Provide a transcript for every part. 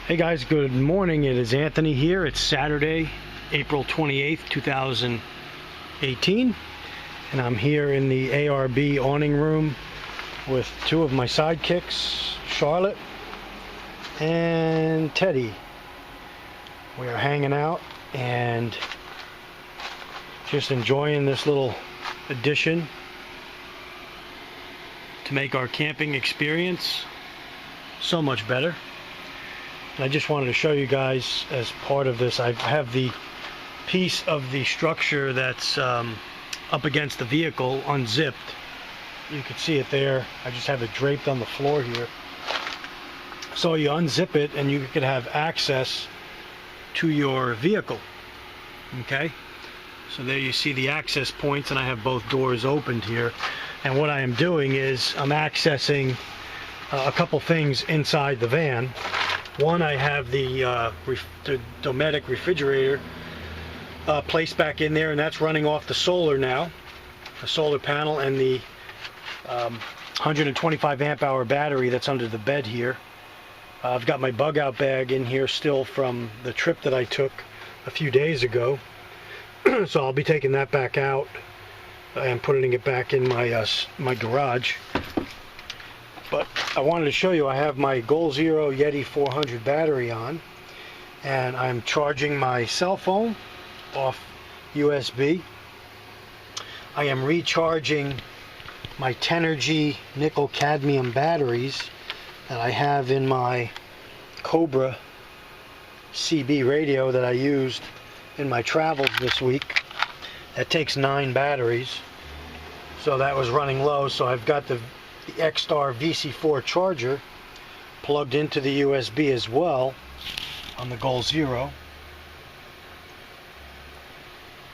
Hey guys, good morning. It is Anthony here. It's Saturday, April 28th, 2018, and I'm here in the ARB Awning Room with two of my sidekicks, Charlotte and Teddy. We are hanging out and just enjoying this little addition to make our camping experience so much better. And I just wanted to show you guys, as part of this, I have the piece of the structure that's up against the vehicle unzipped. You can see it there. I just have it draped on the floor here. So you unzip it and you can have access to your vehicle. Okay, so there you see the access points, and I have both doors opened here. And what I am doing is I'm accessing a couple things inside the van. One, I have the Dometic refrigerator placed back in there, and that's running off the solar now, the solar panel, and the 125 amp hour battery that's under the bed here. I've got my bug out bag in here still from the trip that I took a few days ago. So I'll be taking that back out and putting it back in my my garage. But I wanted to show you, I have my Goal Zero Yeti 400 battery on, and I'm charging my cell phone off USB. I am recharging my Tenergy nickel cadmium batteries that I have in my Cobra CB radio that I used in my travels this week. That takes 9 batteries, so that was running low. So I've got the X-Star VC4 charger plugged into the USB as well on the Goal Zero,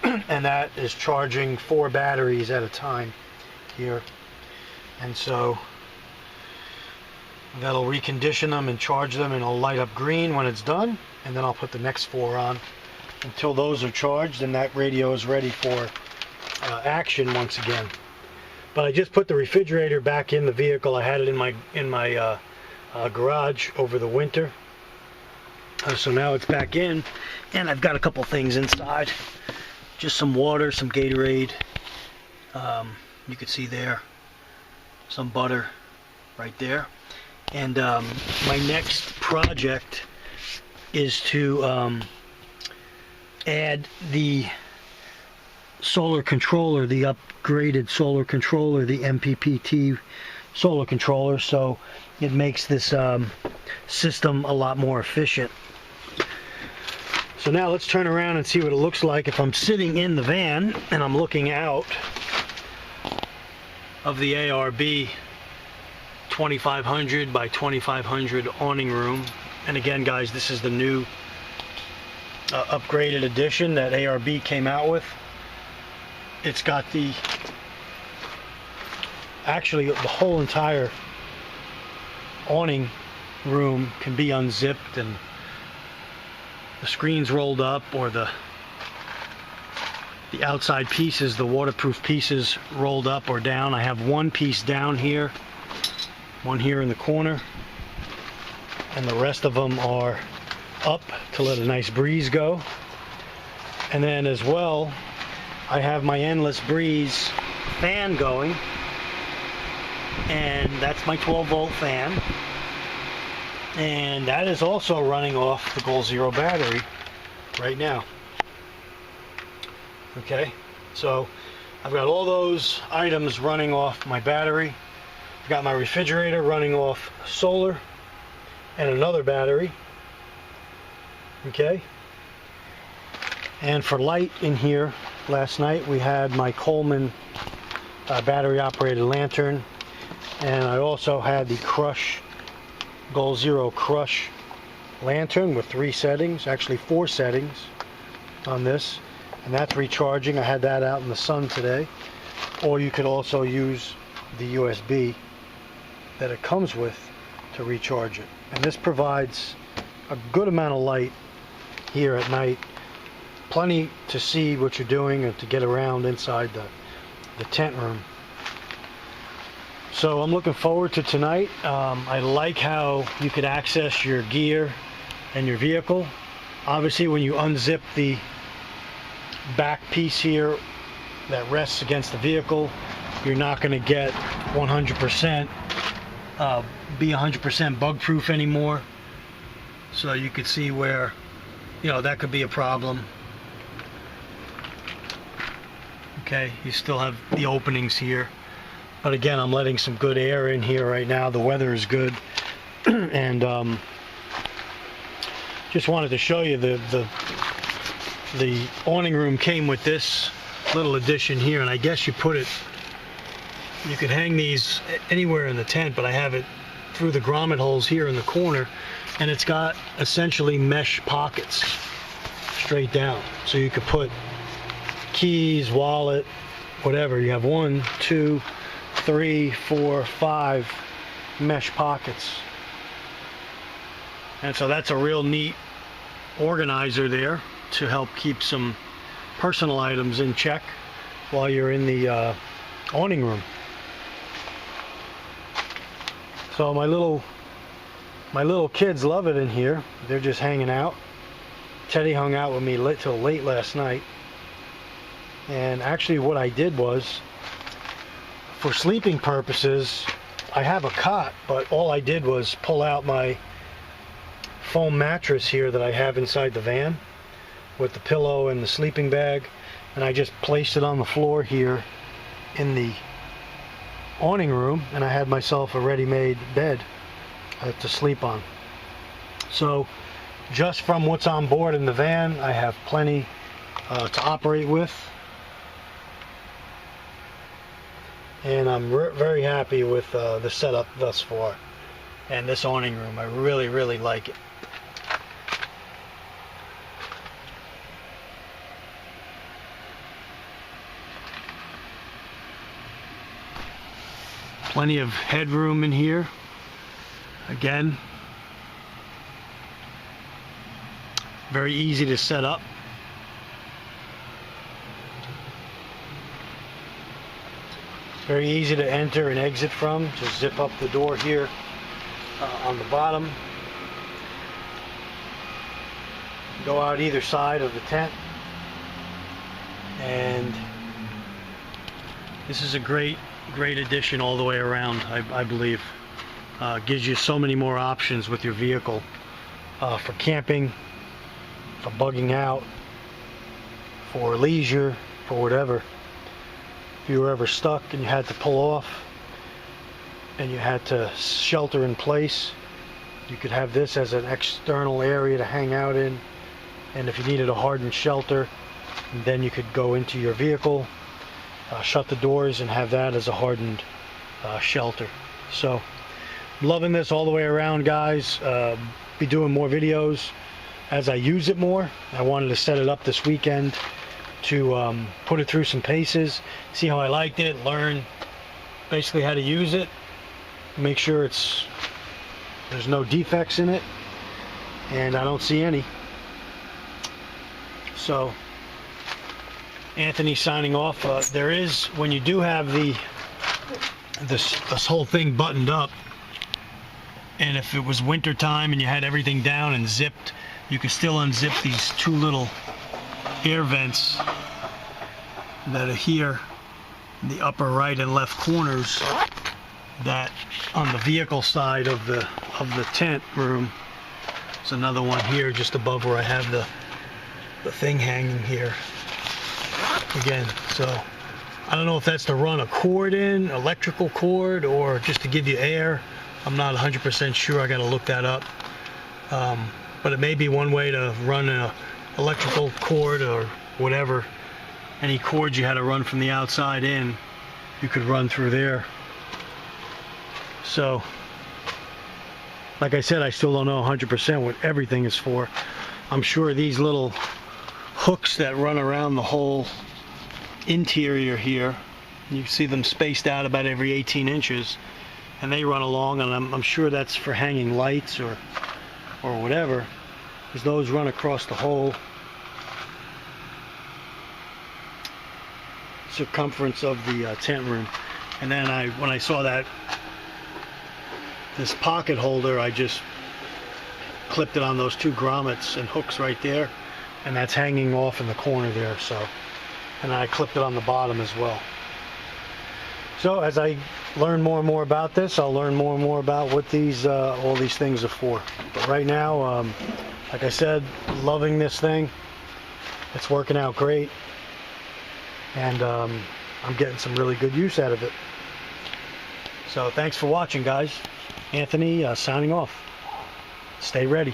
and that is charging 4 batteries at a time here. And so that'll recondition them and charge them, and it'll light up green when it's done, and then I'll put the next 4 on until those are charged, and that radio is ready for action once again. But I just put the refrigerator back in the vehicle. I had it in my garage over the winter, so now it's back in, and I've got a couple things inside, just some water, some Gatorade, you can see there, some butter right there. And my next project is to add the solar controller, the upgraded solar controller, the MPPT solar controller, so it makes this system a lot more efficient. So now let's turn around and see what it looks like if I'm sitting in the van and I'm looking out of the ARB 2500 by 2500 awning room. And again, guys, this is the new upgraded edition that ARB came out with. It's got actually the whole entire awning room can be unzipped, and the screen's rolled up, or the outside pieces, the waterproof pieces, rolled up or down. I have one piece down here, one here in the corner, and the rest of them are up to let a nice breeze go. And then as well, I have my Endless Breeze fan going, and that's my 12-volt fan, and that is also running off the Goal Zero battery right now. Okay, so I've got all those items running off my battery. I've got my refrigerator running off solar and another battery. Okay, and for light in here, last night we had my Coleman battery operated lantern, and I also had the Crush Goal Zero Crush lantern with 3 settings, actually 4 settings on this, and that's recharging. I had that out in the sun today. Or you could also use the USB that it comes with to recharge it, and this provides a good amount of light here at night, plenty to see what you're doing and to get around inside the tent room. So I'm looking forward to tonight. I like how you could access your gear and your vehicle. Obviously when you unzip the back piece here that rests against the vehicle, you're not going to get 100% be 100% bug proof anymore. So you could see where, you know, that could be a problem. Okay, you still have the openings here, but again, I'm letting some good air in here right now. The weather is good. And just wanted to show you the awning room came with this little addition here, and I guess you could hang these anywhere in the tent, but I have it through the grommet holes here in the corner, and it's got essentially mesh pockets straight down, so you could put keys, wallet, whatever. You have 1, 2, 3, 4, 5 mesh pockets, and so that's a real neat organizer there to help keep some personal items in check while you're in the awning room. So my little kids love it in here. They're just hanging out. Teddy hung out with me till late last night. And actually what I did was, for sleeping purposes, I have a cot, but all I did was pull out my foam mattress here that I have inside the van with the pillow and the sleeping bag, and I just placed it on the floor here in the awning room, and I had myself a ready-made bed to sleep on. So just from what's on board in the van, I have plenty to operate with, and I'm very happy with the setup thus far and this awning room. I really like it. Plenty of headroom in here. Again, very easy to set up. Very easy to enter and exit from. Just zip up the door here on the bottom. Go out either side of the tent. And this is a great addition all the way around, I believe. Gives you so many more options with your vehicle for camping, for bugging out, for leisure, for whatever. If you were ever stuck and you had to pull off and you had to shelter in place, you could have this as an external area to hang out in. And if you needed a hardened shelter, then you could go into your vehicle, shut the doors, and have that as a hardened shelter. So I'm loving this all the way around, guys. Be doing more videos as I use it more. I wanted to set it up this weekend to put it through some paces, see how I liked it, learn basically how to use it, make sure there's no defects in it, and I don't see any. So Anthony signing off. There is, when you do have this whole thing buttoned up, and if it was winter time and you had everything down and zipped, you could still unzip these two little air vents that are here in the upper right and left corners, that on the vehicle side of the tent room. There's another one here just above where I have the thing hanging here again. So I don't know if that's to run a cord in, electrical cord, or just to give you air. I'm not 100% sure. I got to look that up. But it may be one way to run an electrical cord or whatever. Any cords you had to run from the outside in, you could run through there. So, like I said, I still don't know 100% what everything is for. I'm sure these little hooks that run around the whole interior here, you see them spaced out about every 18 inches, and they run along, and I'm sure that's for hanging lights or whatever, because those run across the whole circumference of the tent room. And then when I saw that this pocket holder, I just clipped it on those two grommets and hooks right there, and that's hanging off in the corner there. So, and I clipped it on the bottom as well. So as I learn more and more about this, I'll learn more and more about what these all these things are for. But right now, like I said, loving this thing. It's working out great, and I'm getting some really good use out of it. So thanks for watching, guys. Anthony signing off. Stay ready.